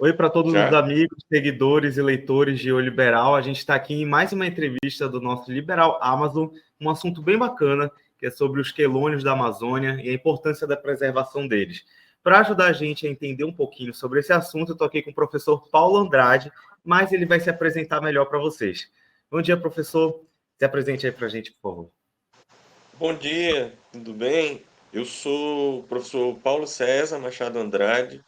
Oi para todos os Já? amigos, seguidores e leitores de O Liberal. A gente está aqui em mais uma entrevista do nosso Liberal Amazon, um assunto bem bacana, que é sobre os quelônios da Amazônia e a importância da preservação deles. Para ajudar a gente a entender um pouquinho sobre esse assunto, eu estou aqui com o professor Paulo Andrade, mas ele vai se apresentar melhor para vocês. Bom dia, professor. Se apresente aí para a gente, por favor. Bom dia, tudo bem? Eu sou o professor Paulo César Machado Andrade,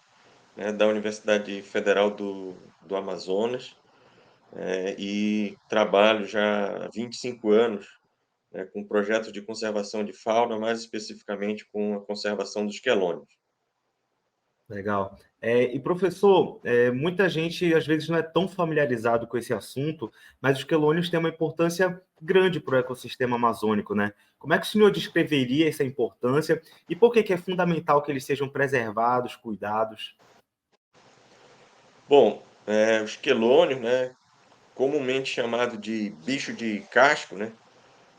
né, da Universidade Federal do Amazonas, e trabalho já há 25 anos, né, com projetos de conservação de fauna, mais especificamente com a conservação dos quelônios. Legal. E professor, muita gente às vezes não é tão familiarizado com esse assunto, mas os quelônios têm uma importância grande para o ecossistema amazônico, né? Como é que o senhor descreveria essa importância e por que é fundamental que eles sejam preservados, cuidados? Bom, os quelônios, né, comumente chamado de bicho de casco, né,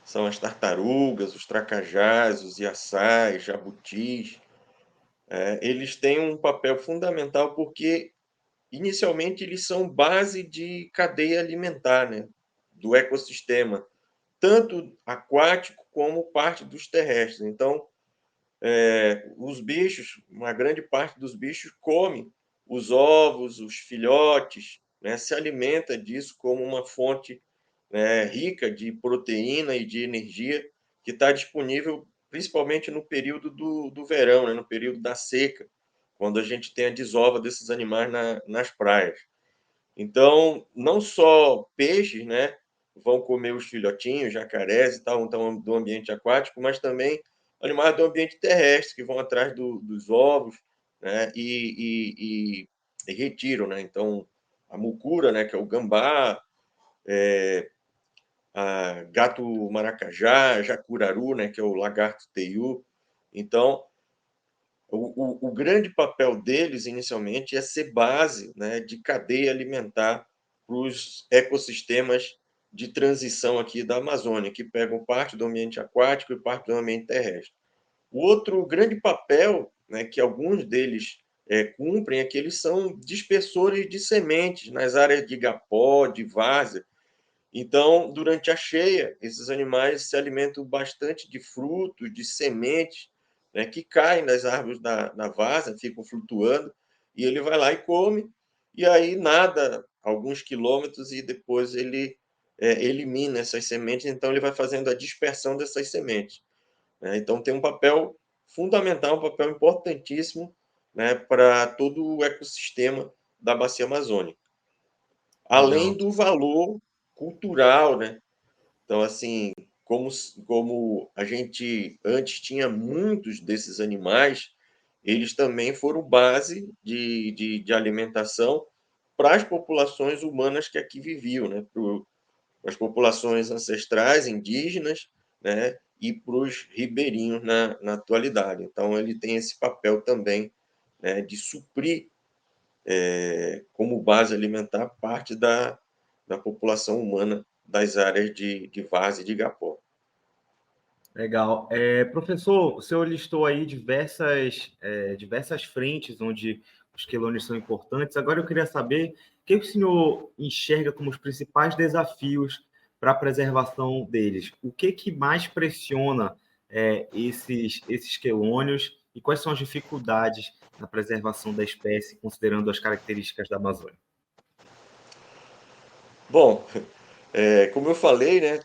são as tartarugas, os tracajás, os iaçás, jabutis. Eles têm um papel fundamental porque, inicialmente, eles são base de cadeia alimentar, né, do ecossistema, tanto aquático como parte dos terrestres. Então, os bichos, uma grande parte dos bichos come os ovos, os filhotes, né, se alimenta disso como uma fonte, né, rica de proteína e de energia que está disponível principalmente no período do verão, né, no período da seca, quando a gente tem a desova desses animais nas praias. Então, não só peixes, né, vão comer os filhotinhos, jacarés e tal, então, do ambiente aquático, mas também animais do ambiente terrestre que vão atrás dos ovos, né, e retiram, né? Então, a mucura, né, que é o gambá, a gato maracajá, jacuraru, né, que é o lagarto teiu. Então, o grande papel deles, inicialmente, é ser base, né, de cadeia alimentar para os ecossistemas de transição aqui da Amazônia, que pegam parte do ambiente aquático e parte do ambiente terrestre. O outro grande papel, né, que alguns deles cumprem é que eles são dispersores de sementes nas áreas de igapó, de várzea. Então, durante a cheia, esses animais se alimentam bastante de frutos, de sementes, né, que caem das árvores da várzea, ficam flutuando, e ele vai lá e come, e aí nada alguns quilômetros e depois ele elimina essas sementes, então ele vai fazendo a dispersão dessas sementes, né? Então tem um papel fundamental, um papel importantíssimo, né, para todo o ecossistema da bacia amazônica. Além Legal. do valor cultural, né? Então, assim, como a gente antes tinha muitos desses animais, eles também foram base de alimentação para as populações humanas que aqui viviam, né? Para as populações ancestrais, indígenas, né? E para os ribeirinhos na atualidade. Então, ele tem esse papel também, né, de suprir como base alimentar parte da população humana das áreas de várzea e de igapó. Legal. Professor, o senhor listou aí diversas frentes onde os quelônios são importantes. Agora eu queria saber o que o senhor enxerga como os principais desafios para a preservação deles. O que mais pressiona esses quelônios e quais são as dificuldades na preservação da espécie, considerando as características da Amazônia? Bom, como eu falei, né,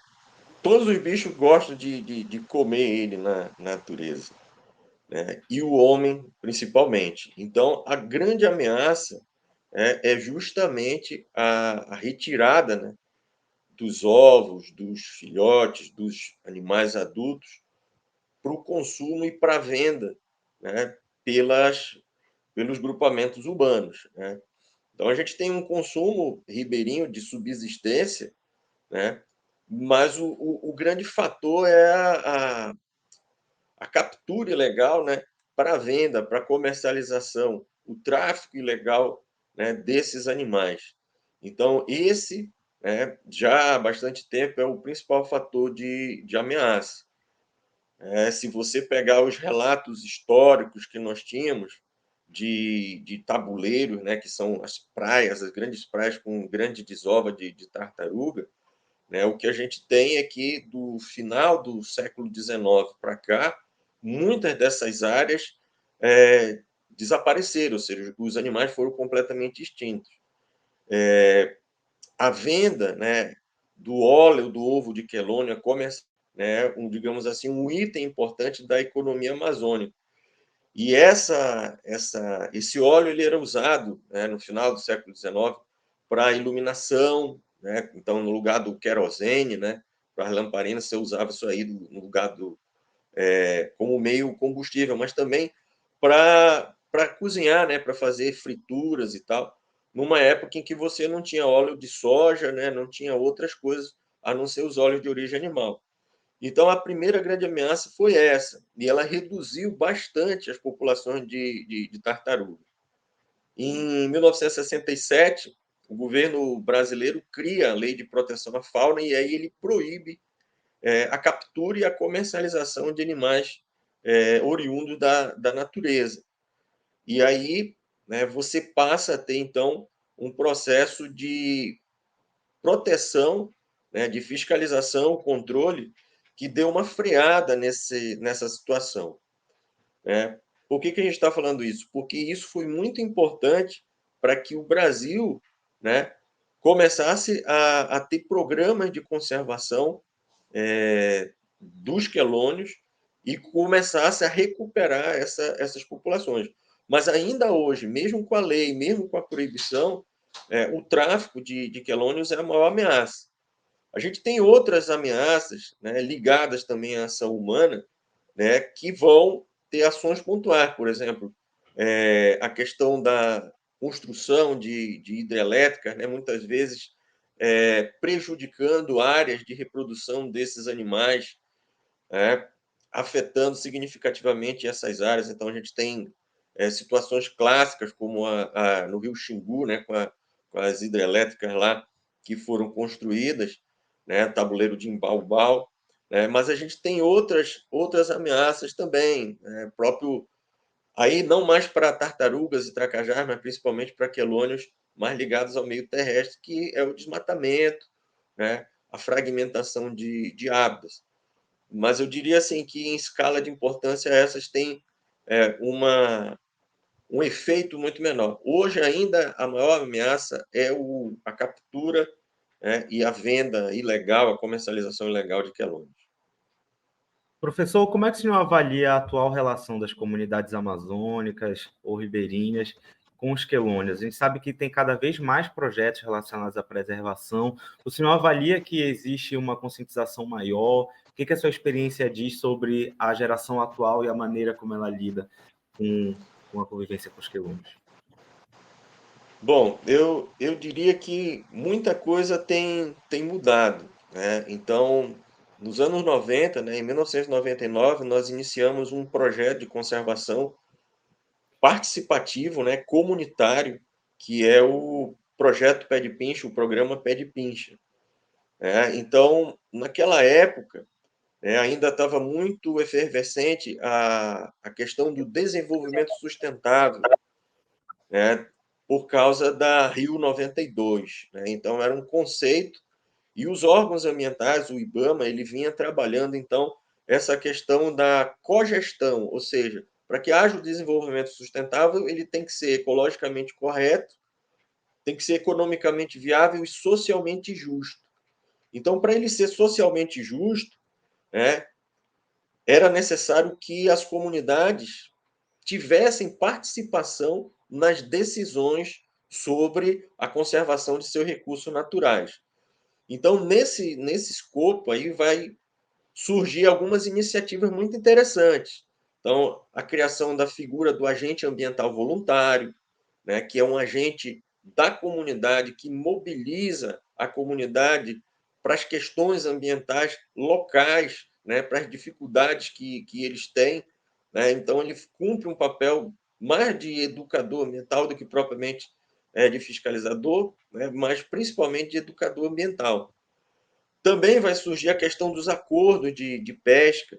todos os bichos gostam de comer ele na natureza, né, e o homem principalmente. Então, a grande ameaça é justamente a retirada, né, dos ovos, dos filhotes, dos animais adultos para o consumo e para a venda, né, pelos grupamentos urbanos, né? Então, a gente tem um consumo ribeirinho de subsistência, né? Mas o grande fator é a captura ilegal, né? Para venda, para comercialização, o tráfico ilegal, né, desses animais. Então, esse, né, já há bastante tempo, é o principal fator de ameaça. Se você pegar os relatos históricos que nós tínhamos, de tabuleiros, né, que são as praias, as grandes praias com grande desova de tartaruga, né, o que a gente tem é que do final do século XIX para cá, muitas dessas áreas desapareceram, ou seja, os animais foram completamente extintos. A venda, né, do óleo do ovo de quelônia começa, né, digamos assim, um item importante da economia amazônica. E esse óleo ele era usado, né, no final do século XIX para iluminação, né? Então, no lugar do querosene, né, para as lamparinas, você usava isso aí no lugar como meio combustível, mas também para cozinhar, né, para fazer frituras e tal, numa época em que você não tinha óleo de soja, né, não tinha outras coisas a não ser os óleos de origem animal. Então, a primeira grande ameaça foi essa, e ela reduziu bastante as populações de tartarugas. Em 1967, o governo brasileiro cria a Lei de Proteção à Fauna e aí ele proíbe a captura e a comercialização de animais oriundos da natureza. E aí, né, você passa a ter, então, um processo de proteção, né, de fiscalização, controle, que deu uma freada nessa situação. Né? Por que a gente está falando isso? Porque isso foi muito importante para que o Brasil, né, começasse a ter programas de conservação dos quelônios e começasse a recuperar essas populações. Mas ainda hoje, mesmo com a lei, mesmo com a proibição, o tráfico de quelônios é a maior ameaça. A gente tem outras ameaças, né, ligadas também à ação humana, né, que vão ter ações pontuais. Por exemplo, a questão da construção de hidrelétricas, né, muitas vezes prejudicando áreas de reprodução desses animais, né, afetando significativamente essas áreas. Então, a gente tem situações clássicas, como no Rio Xingu, né, com as hidrelétricas lá que foram construídas, né, tabuleiro de Imbaubal, né, mas a gente tem outras ameaças também, né, próprio aí não mais para tartarugas e tracajás, mas principalmente para quelônios mais ligados ao meio terrestre, que é o desmatamento, né, a fragmentação de hábitats. Mas eu diria assim que em escala de importância essas têm um efeito muito menor. Hoje ainda a maior ameaça é a captura, né, e a venda ilegal, a comercialização ilegal de quelônios. Professor, como é que o senhor avalia a atual relação das comunidades amazônicas ou ribeirinhas com os quelônios? A gente sabe que tem cada vez mais projetos relacionados à preservação. O senhor avalia que existe uma conscientização maior? O que a sua experiência diz sobre a geração atual e a maneira como ela lida com a convivência com os quelônios? Bom, eu diria que muita coisa tem mudado, né? Então, nos anos 90, né, em 1999, nós iniciamos um projeto de conservação participativo, né, comunitário, que é o projeto Pé de Pincha, o programa Pé de Pincha. Né? Então, naquela época, né, ainda estava muito efervescente a questão do desenvolvimento sustentável, né, por causa da Rio 92. Né? Então, era um conceito, e os órgãos ambientais, o IBAMA, ele vinha trabalhando, então, essa questão da cogestão, ou seja, para que haja o desenvolvimento sustentável, ele tem que ser ecologicamente correto, tem que ser economicamente viável e socialmente justo. Então, para ele ser socialmente justo, né, era necessário que as comunidades tivessem participação nas decisões sobre a conservação de seus recursos naturais. Então, nesse escopo aí vai surgir algumas iniciativas muito interessantes. Então, a criação da figura do agente ambiental voluntário, né, que é um agente da comunidade que mobiliza a comunidade para as questões ambientais locais, né, para as dificuldades que eles têm. Né? Então, ele cumpre um papel mais de educador ambiental do que propriamente de fiscalizador, né, mas principalmente de educador ambiental. Também vai surgir a questão dos acordos de pesca,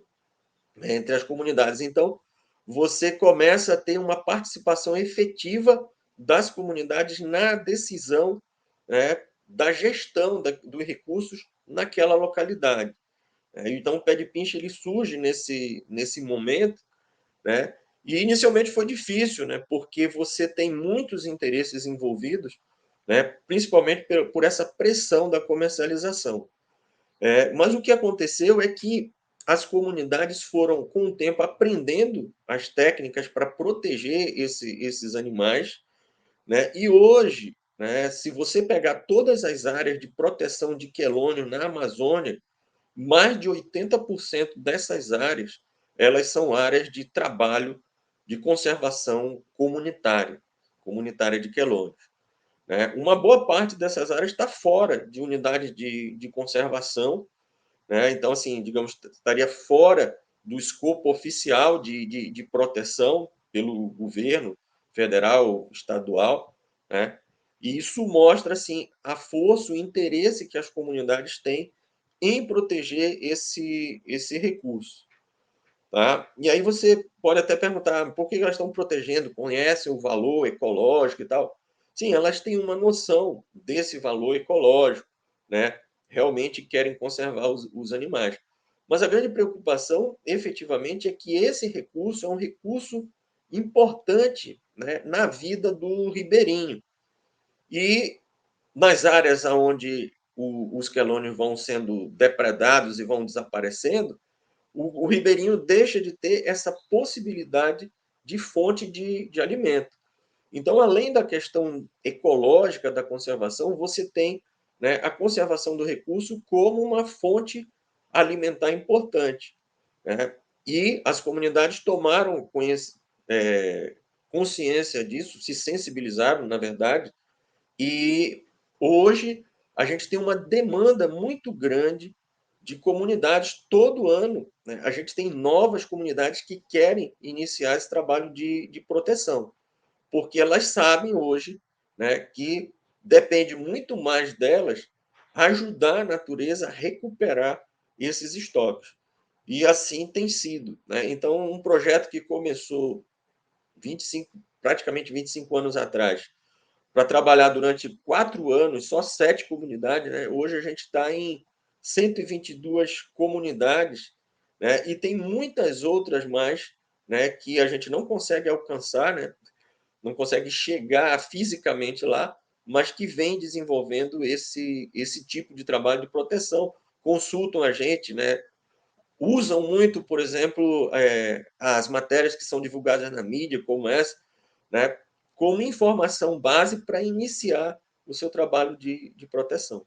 né, entre as comunidades. Então, você começa a ter uma participação efetiva das comunidades na decisão, né, da gestão dos recursos naquela localidade. Então, o pé de pincha ele surge nesse momento, né? E inicialmente foi difícil, né? Porque você tem muitos interesses envolvidos, né? Principalmente por essa pressão da comercialização. Mas o que aconteceu é que as comunidades foram, com o tempo, aprendendo as técnicas para proteger esses animais, né? E hoje, né, se você pegar todas as áreas de proteção de quelônio na Amazônia, mais de 80% dessas áreas, elas são áreas de trabalho de conservação comunitária de quelônios, né? Uma boa parte dessas áreas está fora de unidades de conservação, né? Então, assim, digamos, estaria fora do escopo oficial de proteção pelo governo federal, estadual, né? E isso mostra, assim, a força, o interesse que as comunidades têm em proteger esse recurso. Tá? E aí você pode até perguntar por que elas estão protegendo, conhecem o valor ecológico e tal. Sim, elas têm uma noção desse valor ecológico, né? Realmente querem conservar os animais. Mas a grande preocupação, efetivamente, é que esse recurso é um recurso importante, né, na vida do ribeirinho. E nas áreas onde os quelônios vão sendo depredados e vão desaparecendo, o ribeirinho deixa de ter essa possibilidade de fonte de alimento. Então, além da questão ecológica da conservação, você tem, né, a conservação do recurso como uma fonte alimentar importante, né? E as comunidades tomaram consciência disso, se sensibilizaram, na verdade, e hoje a gente tem uma demanda muito grande de comunidades todo ano, né? A gente tem novas comunidades que querem iniciar esse trabalho de proteção, porque elas sabem hoje, né, que depende muito mais delas ajudar a natureza a recuperar esses estoques. E assim tem sido, né? Então, um projeto que começou 25, praticamente 25 anos atrás, para trabalhar durante 4 anos, só 7 comunidades, né? Hoje a gente está em 122 comunidades, né? E tem muitas outras mais, né, que a gente não consegue alcançar, né? Não consegue chegar fisicamente lá, mas que vem desenvolvendo esse tipo de trabalho de proteção, consultam a gente, né? Usam muito, por exemplo, as matérias que são divulgadas na mídia, como essa, né, como informação base para iniciar o seu trabalho de proteção.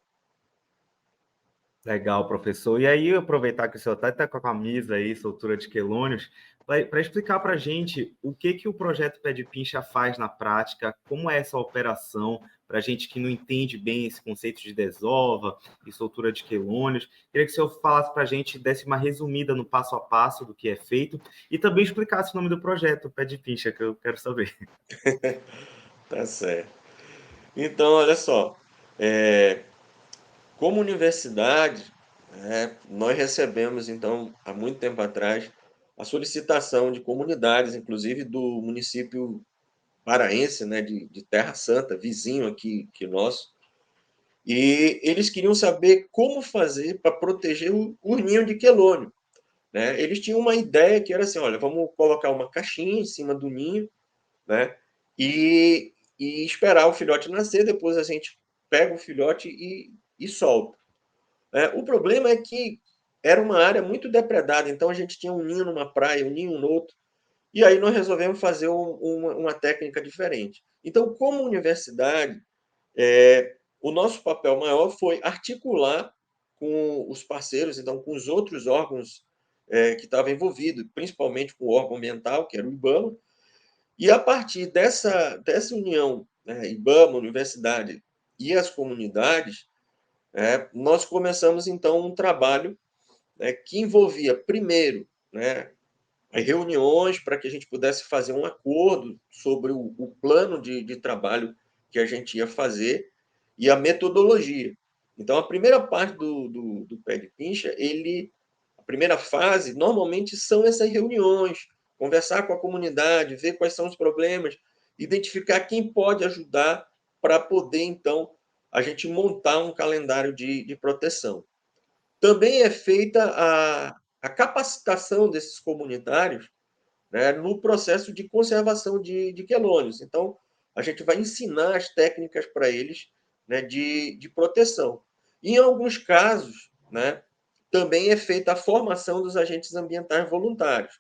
Legal, professor. E aí, aproveitar que o senhor está com a camisa aí, soltura de quelônios, para explicar para a gente o que o projeto Pé de Pincha faz na prática, como é essa operação, para a gente que não entende bem esse conceito de desova e soltura de quelônios. Queria que o senhor falasse para a gente, desse uma resumida no passo a passo do que é feito e também explicasse o nome do projeto, Pé de Pincha, que eu quero saber. Tá certo. Então, olha só, é, como universidade, né, nós recebemos, então, há muito tempo atrás, a solicitação de comunidades, inclusive do município paraense, né, de Terra Santa, vizinho aqui que nosso, e eles queriam saber como fazer para proteger o ninho de quelônio, né? Eles tinham uma ideia que era assim, olha, vamos colocar uma caixinha em cima do ninho, né? E esperar o filhote nascer, depois a gente pega o filhote e solta. O problema é que era uma área muito depredada, então a gente tinha um ninho numa praia, um ninho no outro, e aí nós resolvemos fazer uma técnica diferente. Então, como universidade, o nosso papel maior foi articular com os parceiros, então com os outros órgãos que estavam envolvidos, principalmente com o órgão ambiental, que era o IBAMA, e a partir dessa união, né, IBAMA, universidade e as comunidades, nós começamos então um trabalho, né, que envolvia primeiro, né, reuniões para que a gente pudesse fazer um acordo sobre o plano de trabalho que a gente ia fazer e a metodologia. Então, a primeira parte do Pé de Pincha, a primeira fase, normalmente são essas reuniões, conversar com a comunidade, ver quais são os problemas, identificar quem pode ajudar para poder, então, a gente montar um calendário de proteção. Também é feita a capacitação desses comunitários, né, no processo de conservação de quelônios. Então, a gente vai ensinar as técnicas para eles, né, de proteção. E, em alguns casos, né, também é feita a formação dos agentes ambientais voluntários.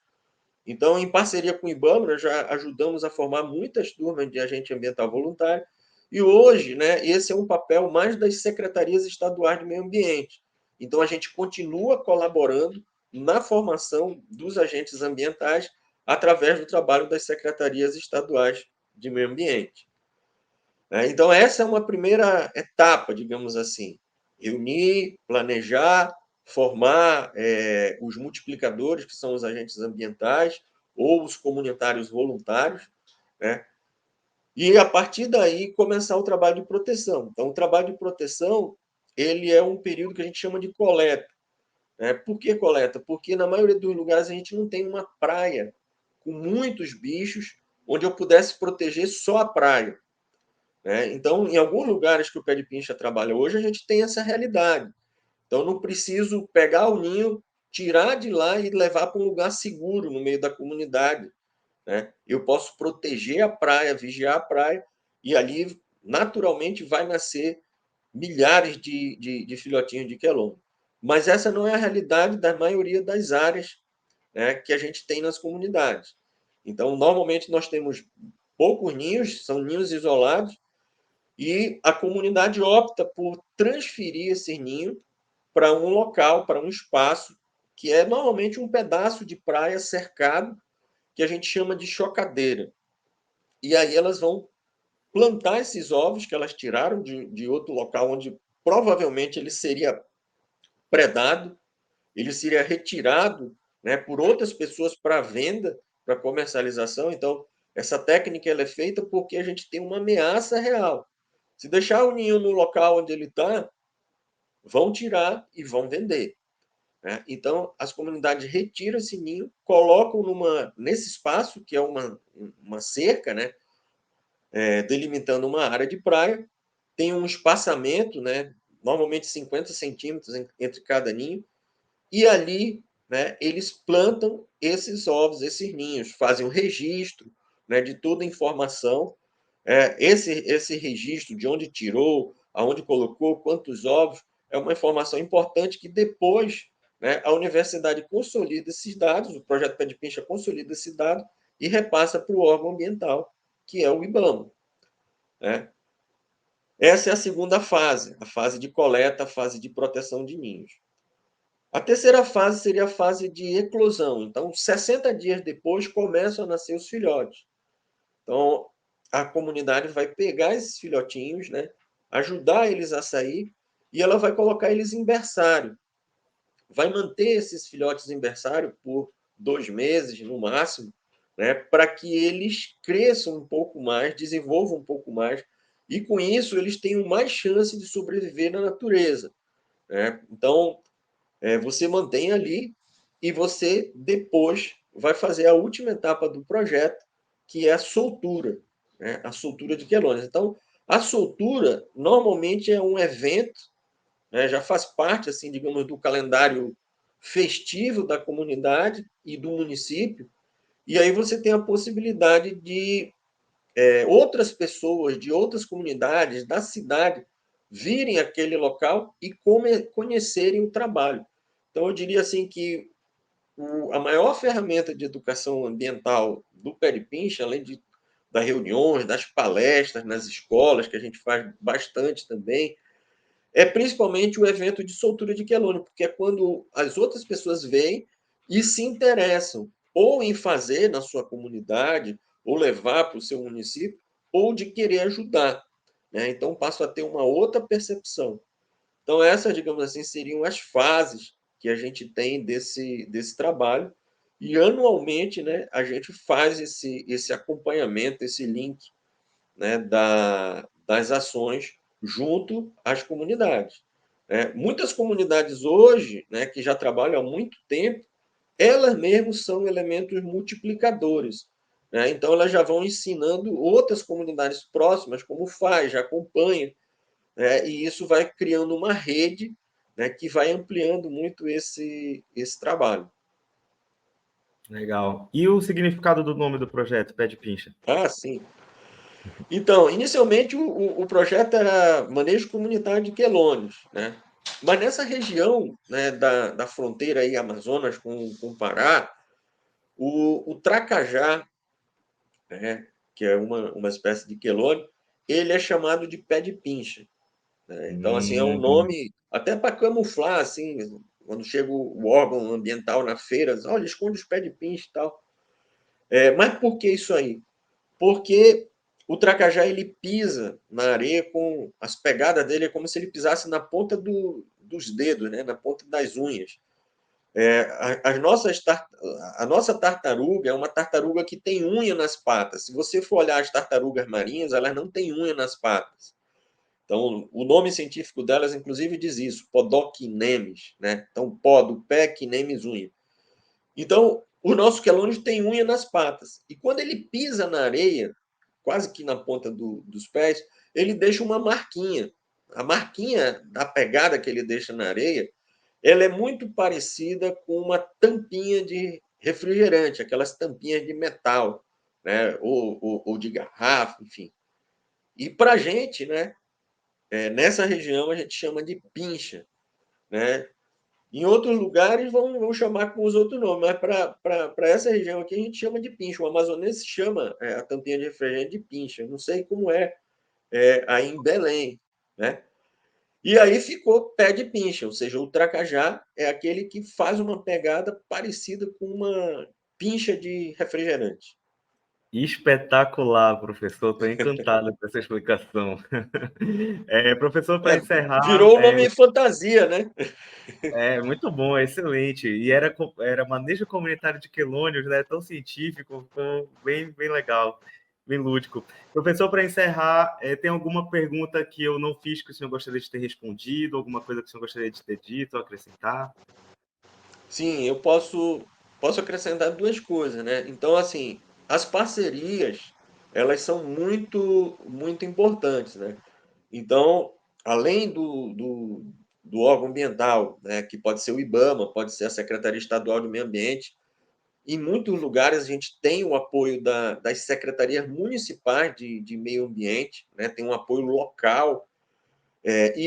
Então, em parceria com o IBAMA, nós já ajudamos a formar muitas turmas de agente ambiental voluntário, e hoje, né, esse é um papel mais das secretarias estaduais de meio ambiente. Então, a gente continua colaborando na formação dos agentes ambientais através do trabalho das secretarias estaduais de meio ambiente. Então, essa é uma primeira etapa, digamos assim: reunir, planejar, formar os multiplicadores, que são os agentes ambientais, ou os comunitários voluntários, né? E, a partir daí, começar o trabalho de proteção. Então, o trabalho de proteção ele é um período que a gente chama de coleta. Por que coleta? Porque, na maioria dos lugares, a gente não tem uma praia com muitos bichos onde eu pudesse proteger só a praia. Então, em alguns lugares que o pé de pincha trabalha hoje, a gente tem essa realidade. Então, eu não preciso pegar o ninho, tirar de lá e levar para um lugar seguro no meio da comunidade. Eu posso proteger a praia, vigiar a praia, e ali, naturalmente, vai nascer milhares de filhotinhos de quelônio. Mas essa não é a realidade da maioria das áreas, né, que a gente tem nas comunidades. Então, normalmente, nós temos poucos ninhos, são ninhos isolados, e a comunidade opta por transferir esse ninho para um local, para um espaço, que é normalmente um pedaço de praia cercado, que a gente chama de chocadeira. E aí elas vão plantar esses ovos que elas tiraram de outro local, onde provavelmente ele seria predado, ele seria retirado, né, por outras pessoas para venda, para comercialização. Então, essa técnica ela é feita porque a gente tem uma ameaça real. Se deixar o ninho no local onde ele está, vão tirar e vão vender. Então, as comunidades retiram esse ninho, colocam nesse espaço, que é uma cerca, né, delimitando uma área de praia, tem um espaçamento, né, normalmente 50 centímetros entre cada ninho, e ali, né, eles plantam esses ovos, esses ninhos, fazem o registro, né, de toda a informação. Esse registro de onde tirou, aonde colocou, quantos ovos, é uma informação importante que depois, né, a universidade consolida esses dados, o projeto Pé de Pincha consolida esse dado e repassa para o órgão ambiental, que é o IBAMA. Essa é a segunda fase, a fase de coleta, a fase de proteção de ninhos. A terceira fase seria a fase de eclosão. Então, 60 dias depois, começam a nascer os filhotes. Então, a comunidade vai pegar esses filhotinhos, né, ajudar eles a sair, e ela vai colocar eles em berçário. Vai manter esses filhotes em berçário por 2 meses, no máximo, né, para que eles cresçam um pouco mais, desenvolvam um pouco mais, e com isso eles tenham mais chance de sobreviver na natureza. Então, você mantém ali e você depois vai fazer a última etapa do projeto, que é a soltura, né? A soltura de quelônios. Então, a soltura normalmente é um evento, né? Já faz parte, assim, digamos, do calendário festivo da comunidade e do município, e aí você tem a possibilidade de outras pessoas de outras comunidades da cidade virem àquele local e conhecerem o trabalho. Então, eu diria assim que a maior ferramenta de educação ambiental do Pé de Pincha, além das reuniões, das palestras nas escolas, que a gente faz bastante também, é principalmente o evento de soltura de quelônio, porque é quando as outras pessoas vêm e se interessam ou em fazer na sua comunidade, ou levar para o seu município, ou de querer ajudar. Então, passo a ter uma outra percepção. Então, essas, digamos assim, seriam as fases que a gente tem desse trabalho. E, anualmente, né, a gente faz esse acompanhamento, esse link, né, das ações junto às comunidades. Muitas comunidades hoje, né, que já trabalham há muito tempo, elas mesmas são elementos multiplicadores, né? Então, elas já vão ensinando outras comunidades próximas como faz, já acompanha, né? E isso vai criando uma rede, né, que vai ampliando muito esse trabalho. Legal. E o significado do nome do projeto, Pé de Pincha? Ah, sim. Então, inicialmente, o projeto era manejo comunitário de quelônios, né? Mas nessa região, né, da fronteira aí, Amazonas com o Pará, o tracajá, né, que é uma espécie de quelônio, ele é chamado de pé de pincha, né? Então, assim, é um Hum, nome até para camuflar, assim, quando chega o órgão ambiental na feira, diz, olha, esconde os pés de pincha e tal. Mas por que isso aí? Porque o tracajá ele pisa na areia com as pegadas dele, é como se ele pisasse na ponta dos dedos, né? Na ponta das unhas. As nossas a nossa tartaruga é uma tartaruga que tem unha nas patas. Se você for olhar as tartarugas marinhas, elas não têm unha nas patas. Então, o nome científico delas, inclusive, diz isso, podoquinemes, né? Então, pó do pé, quinemes, unha. Então, o nosso quelônio tem unha nas patas. E quando ele pisa na areia, quase que na ponta dos pés, ele deixa uma marquinha. A marquinha da pegada que ele deixa na areia, ela é muito parecida com uma tampinha de refrigerante, aquelas tampinhas de metal, né? Ou de garrafa, enfim. E para a gente, né, nessa região, a gente chama de pincha, né? Em outros lugares vão chamar com os outros nomes, mas para essa região aqui a gente chama de pincha. O amazonense chama a tampinha de refrigerante de pincha. Não sei como aí em Belém, né? E aí ficou pé de pincha, ou seja, o tracajá é aquele que faz uma pegada parecida com uma pincha de refrigerante. espetacular, professor. Estou encantado com essa explicação. Professor, para encerrar, Virou o nome fantasia, né? muito bom, é excelente. E era manejo comunitário de quelônios, né? Tão científico, ficou bem legal, bem lúdico. Professor, para encerrar, tem alguma pergunta que eu não fiz que o senhor gostaria de ter respondido? Alguma coisa que o senhor gostaria de ter dito ou acrescentar? Sim, eu posso acrescentar duas coisas, né? Então, assim, as parcerias, elas são muito importantes, né? Então, além do órgão ambiental, né, que pode ser o IBAMA, pode ser a Secretaria Estadual do Meio Ambiente, em muitos lugares a gente tem o apoio das secretarias municipais de meio ambiente, né? Tem um apoio local, é,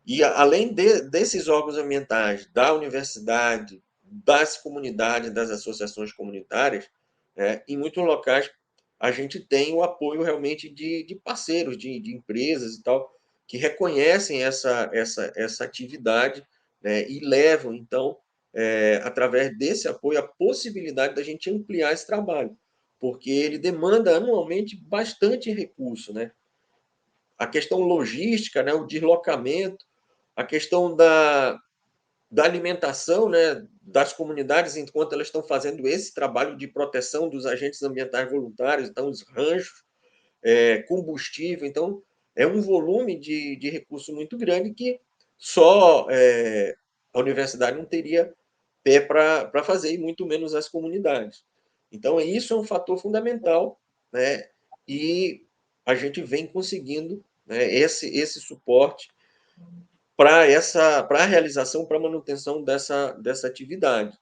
e além desses órgãos ambientais, da universidade, das comunidades, das associações comunitárias, em muitos locais a gente tem o apoio realmente de parceiros, de empresas e tal, que reconhecem essa atividade, né, e levam, então, através desse apoio, a possibilidade da gente ampliar esse trabalho, porque ele demanda anualmente bastante recurso, né? A questão logística, né, o deslocamento, a questão da alimentação, né, das comunidades enquanto elas estão fazendo esse trabalho de proteção dos agentes ambientais voluntários, então os ranchos, combustível, então é um volume de recurso muito grande que só a universidade não teria pé para fazer, e muito menos as comunidades. Então, isso é um fator fundamental, né? E a gente vem conseguindo, né, esse suporte para a realização, para a manutenção dessa atividade.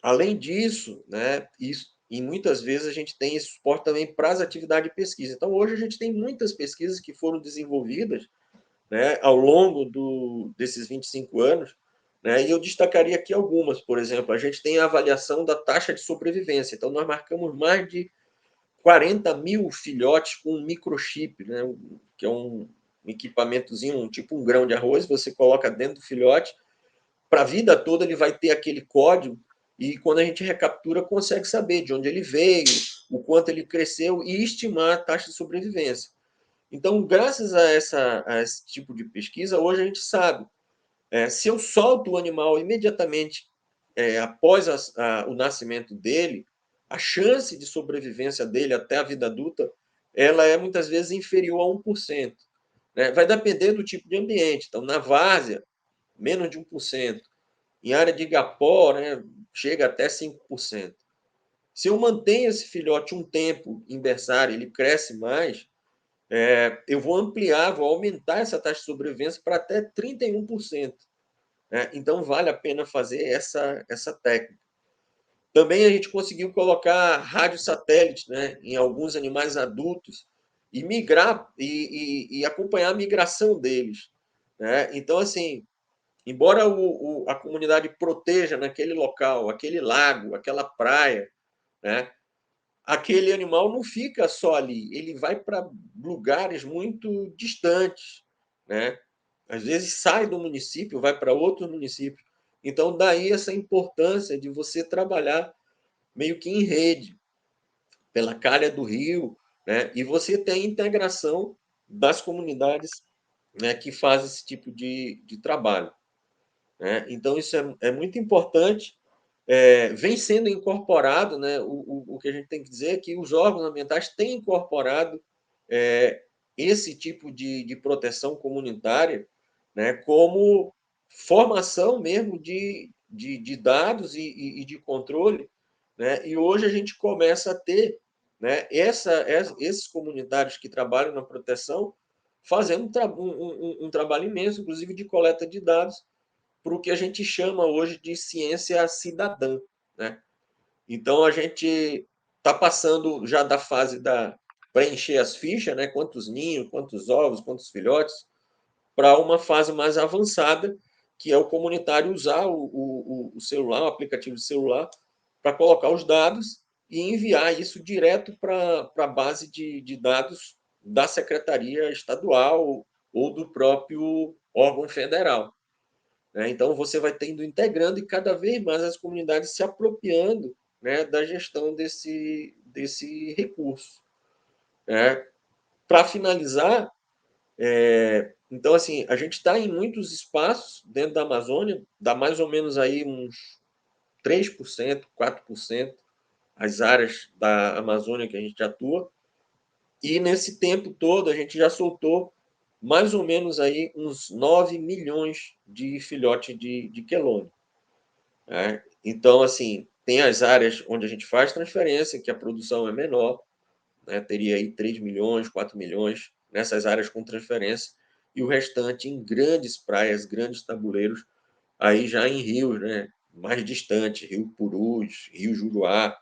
Além disso, né, e muitas vezes a gente tem esse suporte também para as atividades de pesquisa. Então, hoje a gente tem muitas pesquisas que foram desenvolvidas, né, ao longo desses 25 anos, né, e eu destacaria aqui algumas. Por exemplo, a gente tem a avaliação da taxa de sobrevivência. Então, nós marcamos mais de 40 mil filhotes com um microchip, né, que é um equipamentozinho, tipo um grão de arroz, você coloca dentro do filhote, para a vida toda ele vai ter aquele código, e quando a gente recaptura, consegue saber de onde ele veio, o quanto ele cresceu e estimar a taxa de sobrevivência. Então, graças a esse tipo de pesquisa, hoje a gente sabe, se eu solto o animal imediatamente após o nascimento dele, a chance de sobrevivência dele até a vida adulta, ela é muitas vezes inferior a 1%. Né? Vai depender do tipo de ambiente. Então, na várzea, menos de 1%. Em área de igapó, né, chega até 5%. Se eu mantenho esse filhote um tempo em berçário, ele cresce mais, eu vou ampliar, vou aumentar essa taxa de sobrevivência para até 31%. Né? Então, vale a pena fazer essa técnica. Também a gente conseguiu colocar rádio satélite, né, em alguns animais adultos e migrar e acompanhar a migração deles. Né? Então, assim, embora a comunidade proteja naquele local, aquele lago, aquela praia, né, aquele animal não fica só ali, ele vai para lugares muito distantes, né? Às vezes sai do município, vai para outro município. Então, daí essa importância de você trabalhar meio que em rede, pela calha do rio, né? E você tem a integração das comunidades, né, que fazem esse tipo de trabalho. Né? Então, isso é muito importante. Vem sendo incorporado, né? O que a gente tem que dizer é que os órgãos ambientais têm incorporado esse tipo de proteção comunitária, né, como formação mesmo de dados e de controle. Né? E hoje a gente começa a ter, né, esses comunitários que trabalham na proteção fazendo um trabalho imenso, inclusive de coleta de dados, para o que a gente chama hoje de ciência cidadã. Né? Então, a gente está passando já da fase da preencher as fichas, né? Quantos ninhos, quantos ovos, quantos filhotes, para uma fase mais avançada, que é o comunitário usar o celular, o aplicativo de celular, para colocar os dados e enviar isso direto para a base de dados da Secretaria Estadual ou do próprio órgão federal. Né? Então, você vai tendo integrando e cada vez mais as comunidades se apropriando, né, da gestão desse recurso. Né? Para finalizar, então, assim, a gente está em muitos espaços dentro da Amazônia, dá mais ou menos aí uns 3%, 4% as áreas da Amazônia que a gente atua, e nesse tempo todo a gente já soltou mais ou menos aí uns 9 milhões de filhotes de quelônio. Né? Então, assim, tem as áreas onde a gente faz transferência, que a produção é menor, né? Teria aí 3 milhões, 4 milhões nessas áreas com transferência, e o restante em grandes praias, grandes tabuleiros, aí já em rios, né? Mais distantes, Rio Purus, Rio Juruá,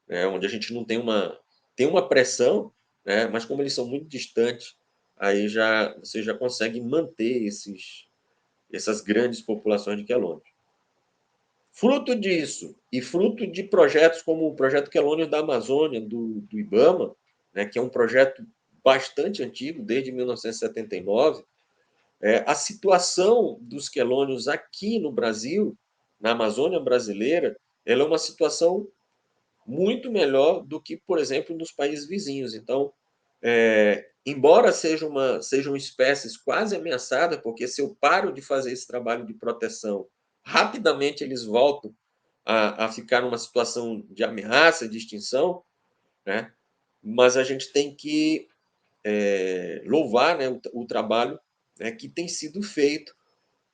né? Onde a gente não tem uma pressão, né? Mas como eles são muito distantes, aí você já consegue manter essas grandes populações de quelônios. Fruto disso, e fruto de projetos como o Projeto Quelônios da Amazônia, do IBAMA, né, que é um projeto bastante antigo, desde 1979, a situação dos quelônios aqui no Brasil, na Amazônia brasileira, ela é uma situação muito melhor do que, por exemplo, nos países vizinhos. Então, embora sejam espécies quase ameaçadas, porque se eu paro de fazer esse trabalho de proteção, rapidamente eles voltam a ficar numa situação de ameaça, de extinção, né? Mas a gente tem que louvar, né, o trabalho, né, que tem sido feito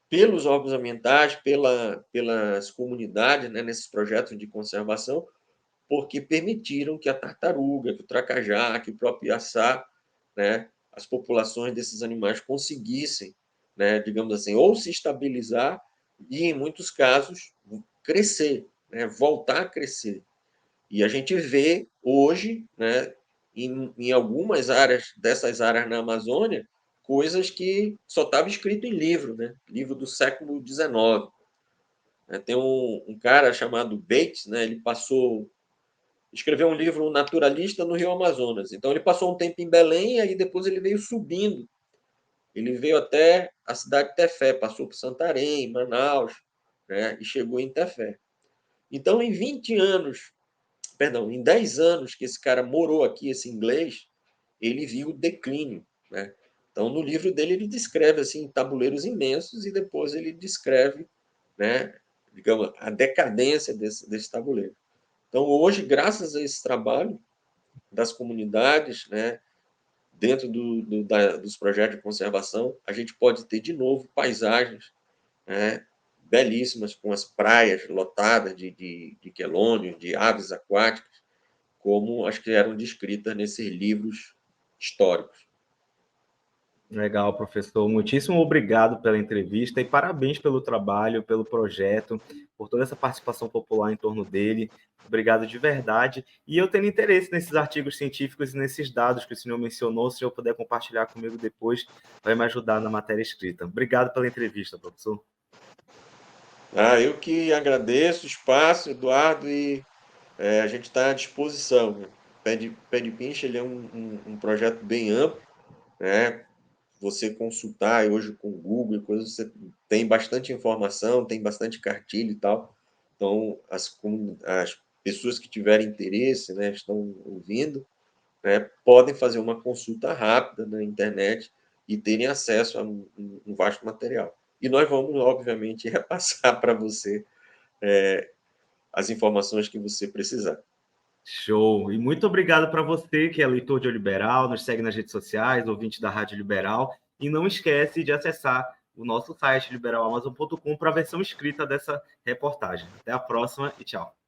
pelos órgãos ambientais, pelas comunidades, né, nesses projetos de conservação, porque permitiram que a tartaruga, que o tracajá, que o próprio iaçá, né, as populações desses animais conseguissem, né, digamos assim, ou se estabilizar e, em muitos casos, crescer, né, voltar a crescer. E a gente vê hoje, né, em algumas áreas dessas áreas na Amazônia, coisas que só estava escrito em livro, né, livro do século XIX. Tem um cara chamado Bates, né, ele escreveu um livro, Um Naturalista no Rio Amazonas. Então, ele passou um tempo em Belém e aí depois ele veio subindo. Ele veio até a cidade de Tefé, passou por Santarém, Manaus, né, e chegou em Tefé. Então, em 20 anos, perdão, em 10 anos que esse cara morou aqui, esse inglês, ele viu o declínio. Né? Então, no livro dele, ele descreve assim, tabuleiros imensos e depois ele descreve, né, digamos, a decadência desse tabuleiro. Então, hoje, graças a esse trabalho das comunidades, né, dentro dos projetos de conservação, a gente pode ter de novo paisagens, né, belíssimas, com as praias lotadas de quelônios, de aves aquáticas, como as que eram descritas nesses livros históricos. Legal, professor. Muitíssimo obrigado pela entrevista e parabéns pelo trabalho, pelo projeto, por toda essa participação popular em torno dele. Obrigado de verdade. E eu tenho interesse nesses artigos científicos e nesses dados que o senhor mencionou. Se eu puder compartilhar comigo depois, vai me ajudar na matéria escrita. Obrigado pela entrevista, professor. Eu que agradeço o espaço, Eduardo, e a gente está à disposição, né? Pé de Pincha ele é um projeto bem amplo, né? Você consultar hoje com o Google e coisas, você tem bastante informação, tem bastante cartilha e tal. Então, as pessoas que tiverem interesse, né, estão ouvindo, né, podem fazer uma consulta rápida na internet e terem acesso a um vasto material. E nós vamos, obviamente, repassar para você as informações que você precisar. Show! E muito obrigado para você que é leitor de O Liberal, nos segue nas redes sociais, ouvinte da Rádio Liberal, e não esquece de acessar o nosso site liberalamazon.com para a versão escrita dessa reportagem. Até a próxima e tchau!